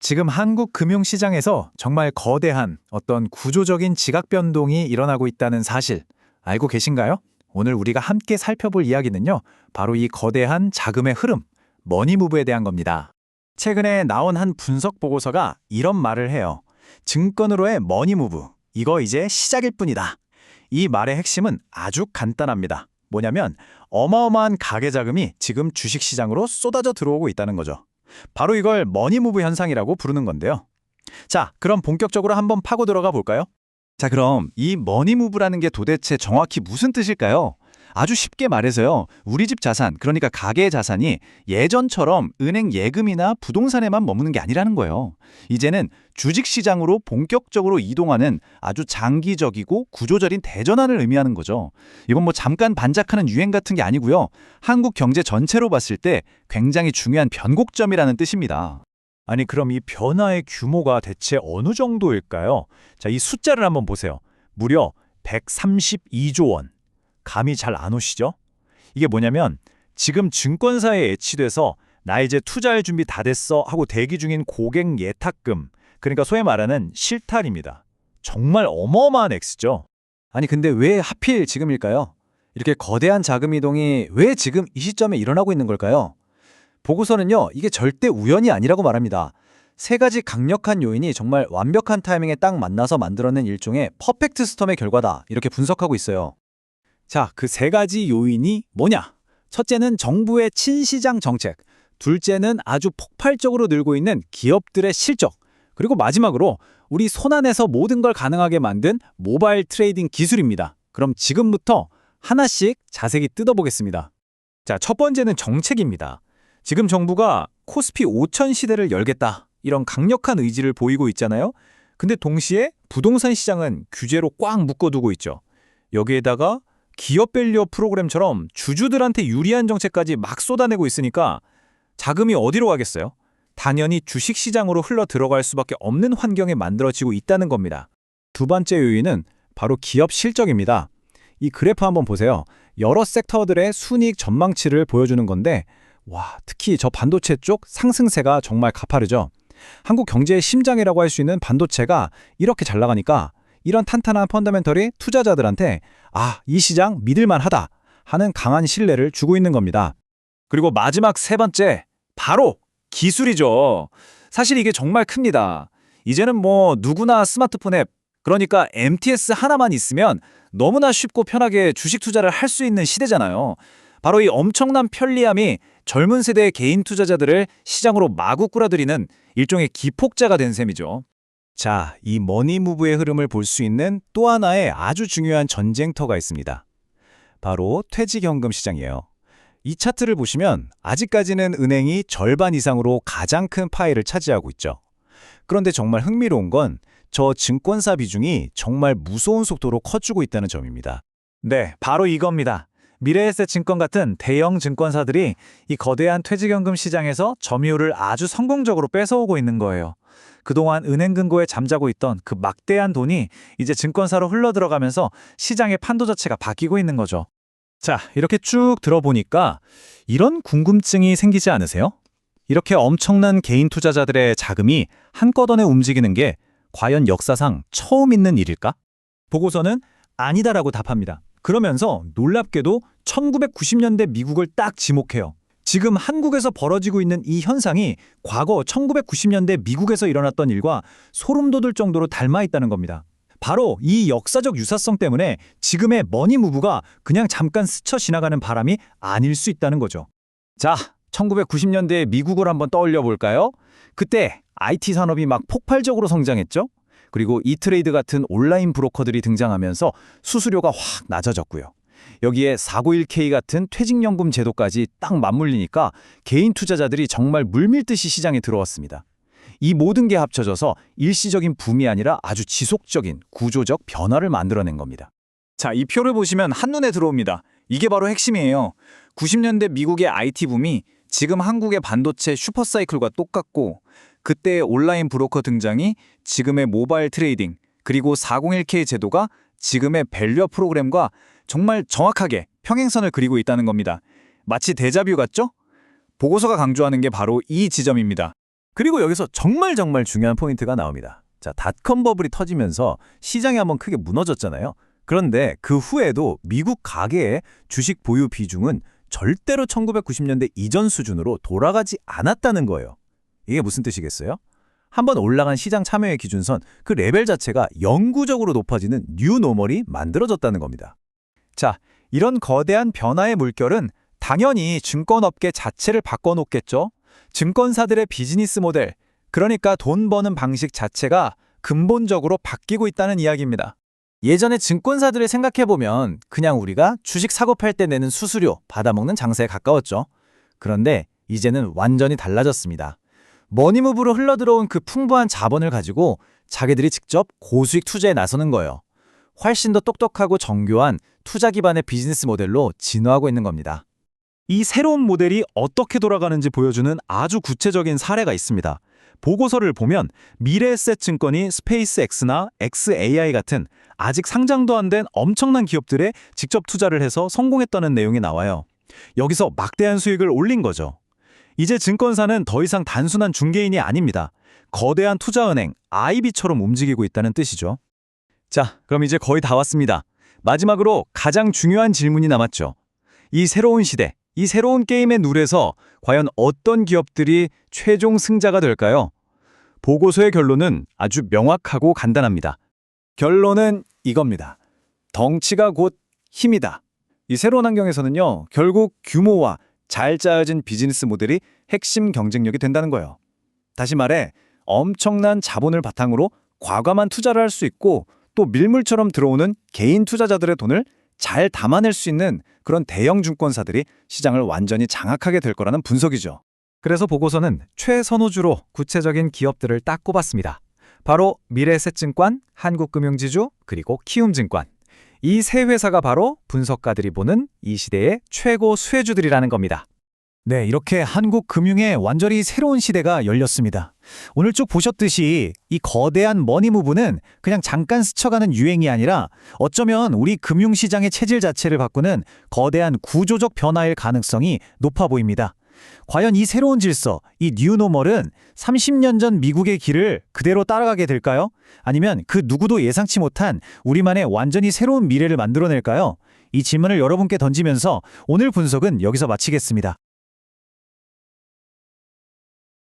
지금 한국 금융시장에서 정말 거대한 어떤 구조적인 지각 변동이 일어나고 있다는 사실 알고 계신가요? 오늘 우리가 함께 살펴볼 이야기는요, 바로 이 거대한 자금의 흐름, 머니무브에 대한 겁니다. 최근에 나온 한 분석 보고서가 이런 말을 해요. 증권으로의 머니무브, 이거 이제 시작일 뿐이다. 이 말의 핵심은 아주 간단합니다. 뭐냐면 어마어마한 가계 자금이 지금 주식시장으로 쏟아져 들어오고 있다는 거죠. 바로 이걸 머니무브 현상이라고 부르는 건데요. 자, 그럼 본격적으로 한번 파고 들어가 볼까요? 자, 그럼 이 머니무브라는 게 도대체 정확히 무슨 뜻일까요? 아주 쉽게 말해서요, 우리 집 자산, 그러니까 가계의 자산이 예전처럼 은행 예금이나 부동산에만 머무는 게 아니라는 거예요. 이제는 주식시장으로 본격적으로 이동하는 아주 장기적이고 구조적인 대전환을 의미하는 거죠. 이건 뭐 잠깐 반짝하는 유행 같은 게 아니고요. 한국 경제 전체로 봤을 때 굉장히 중요한 변곡점이라는 뜻입니다. 아니, 그럼 이 변화의 규모가 대체 어느 정도일까요? 자, 이 숫자를 한번 보세요. 무려 132조 원. 감이 잘 안 오시죠? 이게 뭐냐면 지금 증권사에 애취돼서 나 이제 투자할 준비 다 됐어 하고 대기 중인 고객 예탁금, 그러니까 소위 말하는 실탈입니다. 정말 어마어마한 액수죠. 아니, 근데 왜 하필 지금일까요? 이렇게 거대한 자금 이동이 왜 지금 이 시점에 일어나고 있는 걸까요? 보고서는요, 이게 절대 우연이 아니라고 말합니다. 세 가지 강력한 요인이 정말 완벽한 타이밍에 딱 만나서 만들어낸 일종의 퍼펙트 스톰의 결과다, 이렇게 분석하고 있어요. 자, 그 세 가지 요인이 뭐냐? 첫째는 정부의 친시장 정책, 둘째는 아주 폭발적으로 늘고 있는 기업들의 실적, 그리고 마지막으로 우리 손안에서 모든 걸 가능하게 만든 모바일 트레이딩 기술입니다. 그럼 지금부터 하나씩 자세히 뜯어보겠습니다. 자, 첫 번째는 정책입니다. 지금 정부가 코스피 5천 시대를 열겠다, 이런 강력한 의지를 보이고 있잖아요. 근데 동시에 부동산 시장은 규제로 꽉 묶어두고 있죠. 여기에다가 기업 밸류업 프로그램처럼 주주들한테 유리한 정책까지 막 쏟아내고 있으니까 자금이 어디로 가겠어요? 당연히 주식시장으로 흘러 들어갈 수밖에 없는 환경이 만들어지고 있다는 겁니다. 두 번째 요인은 바로 기업 실적입니다. 이 그래프 한번 보세요. 여러 섹터들의 순이익 전망치를 보여주는 건데, 와, 특히 저 반도체 쪽 상승세가 정말 가파르죠. 한국 경제의 심장이라고 할 수 있는 반도체가 이렇게 잘 나가니까 이런 탄탄한 펀더멘털이 투자자들한테 이 시장 믿을만하다 하는 강한 신뢰를 주고 있는 겁니다. 그리고 마지막 세 번째, 바로 기술이죠. 사실 이게 정말 큽니다. 이제는 뭐 누구나 스마트폰 앱, 그러니까 MTS 하나만 있으면 너무나 쉽고 편하게 주식 투자를 할 수 있는 시대잖아요. 바로 이 엄청난 편리함이 젊은 세대의 개인 투자자들을 시장으로 마구 끌어들이는 일종의 기폭제가 된 셈이죠. 자, 이 머니무브의 흐름을 볼 수 있는 또 하나의 아주 중요한 전쟁터가 있습니다. 바로 퇴직연금 시장이에요. 이 차트를 보시면 아직까지는 은행이 절반 이상으로 가장 큰 파일을 차지하고 있죠. 그런데 정말 흥미로운 건 저 증권사 비중이 정말 무서운 속도로 커지고 있다는 점입니다. 네, 바로 이겁니다. 미래에셋증권 같은 대형 증권사들이 이 거대한 퇴직연금 시장에서 점유율을 아주 성공적으로 뺏어오고 있는 거예요. 그동안 은행 금고에 잠자고 있던 그 막대한 돈이 이제 증권사로 흘러들어가면서 시장의 판도 자체가 바뀌고 있는 거죠. 자, 이렇게 쭉 들어보니까 이런 궁금증이 생기지 않으세요? 이렇게 엄청난 개인 투자자들의 자금이 한꺼번에 움직이는 게 과연 역사상 처음 있는 일일까? 보고서는 아니다라고 답합니다. 그러면서 놀랍게도 1990년대 미국을 딱 지목해요. 지금 한국에서 벌어지고 있는 이 현상이 과거 1990년대 미국에서 일어났던 일과 소름 돋을 정도로 닮아 있다는 겁니다. 바로 이 역사적 유사성 때문에 지금의 머니무브가 그냥 잠깐 스쳐 지나가는 바람이 아닐 수 있다는 거죠. 자, 1990년대의 미국을 한번 떠올려 볼까요? 그때 IT 산업이 막 폭발적으로 성장했죠? 그리고 이트레이드 같은 온라인 브로커들이 등장하면서 수수료가 확 낮아졌고요. 여기에 491K 같은 퇴직연금 제도까지 딱 맞물리니까 개인 투자자들이 정말 물밀듯이 시장에 들어왔습니다. 이 모든 게 합쳐져서 일시적인 붐이 아니라 아주 지속적인 구조적 변화를 만들어낸 겁니다. 자, 이 표를 보시면 한눈에 들어옵니다. 이게 바로 핵심이에요. 90년대 미국의 IT 붐이 지금 한국의 반도체 슈퍼사이클과 똑같고, 그때의 온라인 브로커 등장이 지금의 모바일 트레이딩, 그리고 401K 제도가 지금의 밸류업 프로그램과 정말 정확하게 평행선을 그리고 있다는 겁니다. 마치 데자뷰 같죠? 보고서가 강조하는 게 바로 이 지점입니다. 그리고 여기서 정말 중요한 포인트가 나옵니다. 자, 닷컴 버블이 터지면서 시장이 한번 크게 무너졌잖아요. 그런데 그 후에도 미국 가계의 주식 보유 비중은 절대로 1990년대 이전 수준으로 돌아가지 않았다는 거예요. 이게 무슨 뜻이겠어요? 한번 올라간 시장 참여의 기준선, 그 레벨 자체가 영구적으로 높아지는 뉴 노멀이 만들어졌다는 겁니다. 자, 이런 거대한 변화의 물결은 당연히 증권업계 자체를 바꿔놓겠죠. 증권사들의 비즈니스 모델, 그러니까 돈 버는 방식 자체가 근본적으로 바뀌고 있다는 이야기입니다. 예전에 증권사들을 생각해보면 그냥 우리가 주식 사고 팔 때 내는 수수료 받아먹는 장사에 가까웠죠. 그런데 이제는 완전히 달라졌습니다. 머니무브로 흘러들어온 그 풍부한 자본을 가지고 자기들이 직접 고수익 투자에 나서는 거예요. 훨씬 더 똑똑하고 정교한 투자 기반의 비즈니스 모델로 진화하고 있는 겁니다. 이 새로운 모델이 어떻게 돌아가는지 보여주는 아주 구체적인 사례가 있습니다. 보고서를 보면 미래에셋증권이 스페이스X나 xAI 같은 아직 상장도 안 된 엄청난 기업들에 직접 투자를 해서 성공했다는 내용이 나와요. 여기서 막대한 수익을 올린 거죠. 이제 증권사는 더 이상 단순한 중개인이 아닙니다. 거대한 투자은행 IB처럼 움직이고 있다는 뜻이죠. 자, 그럼 이제 거의 다 왔습니다. 마지막으로 가장 중요한 질문이 남았죠. 이 새로운 시대, 이 새로운 게임의 룰에서 과연 어떤 기업들이 최종 승자가 될까요? 보고서의 결론은 아주 명확하고 간단합니다. 결론은 이겁니다. 덩치가 곧 힘이다. 이 새로운 환경에서는요, 결국 규모와 잘 짜여진 비즈니스 모델이 핵심 경쟁력이 된다는 거예요. 다시 말해, 엄청난 자본을 바탕으로 과감한 투자를 할 수 있고 또 밀물처럼 들어오는 개인 투자자들의 돈을 잘 담아낼 수 있는 그런 대형 증권사들이 시장을 완전히 장악하게 될 거라는 분석이죠. 그래서 보고서는 최선호주로 구체적인 기업들을 딱 꼽았습니다. 바로 미래에셋증권, 한국금융지주, 그리고 키움증권. 이 세 회사가 바로 분석가들이 보는 이 시대의 최고 수혜주들이라는 겁니다. 네, 이렇게 한국 금융의 완전히 새로운 시대가 열렸습니다. 오늘 쭉 보셨듯이 이 거대한 머니무브는 그냥 잠깐 스쳐가는 유행이 아니라 어쩌면 우리 금융시장의 체질 자체를 바꾸는 거대한 구조적 변화일 가능성이 높아 보입니다. 과연 이 새로운 질서, 이 뉴노멀은 30년 전 미국의 길을 그대로 따라가게 될까요? 아니면 그 누구도 예상치 못한 우리만의 완전히 새로운 미래를 만들어낼까요? 이 질문을 여러분께 던지면서 오늘 분석은 여기서 마치겠습니다.